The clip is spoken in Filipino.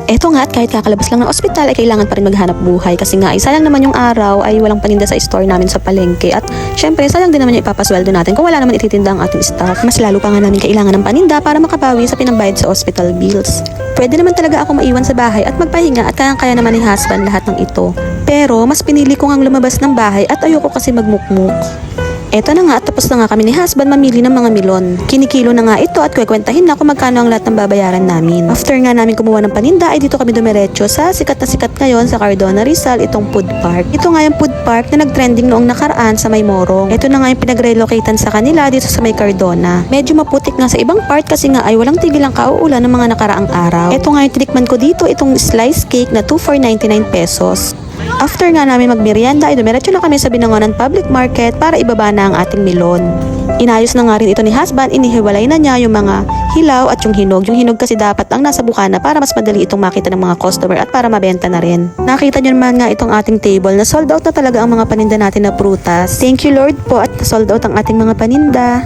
Eto nga at kahit kakalabas lang ng ospital ay kailangan pa rin maghanap buhay kasi nga ay sayang naman yung araw ay walang paninda sa store namin sa palengke at syempre sayang din naman yung ipapasweldo natin kung wala naman ititinda ang ating staff. Mas lalo pa nga namin kailangan ng paninda para makabawi sa pinambayad sa hospital bills. Pwede naman talaga ako maiwan sa bahay at magpahinga at kayang-kaya naman ni husband lahat ng ito. Pero mas pinili ko ngang lumabas ng bahay at ayoko kasi magmukmuk. Eto na nga at tapos na nga kami ni husband mamili ng mga milon. Kinikilo na nga ito at kwekwentahin na kung magkano ang lahat ng babayaran namin. After nga namin kumuha ng paninda ay dito kami dumiretso sa sikat na sikat ngayon sa Cardona Rizal itong food park. Ito nga yung food park na nagtrending noong nakaraan sa May Morong. Ito na nga yung pinag-relocatean sa kanila dito sa May Cardona. Medyo maputik nga sa ibang part kasi nga ay walang tigil ang kauulan ng mga nakaraang araw. Ito nga yung tinikman ko dito itong slice cake na 2 for 99 pesos. After nga namin magmerienda ay dumiretso na kami sa Binangonan Public Market para ibaba na ang ating milon. Inayos na nga rin ito ni husband, inihiwalay na niya yung mga hilaw at yung hinog. Yung hinog kasi dapat ang nasa bukana para mas madali itong makita ng mga customer at para mabenta na rin. Nakita nyo naman nga itong ating table na sold out na talaga ang mga paninda natin na prutas. Thank you Lord po at sold out ang ating mga paninda.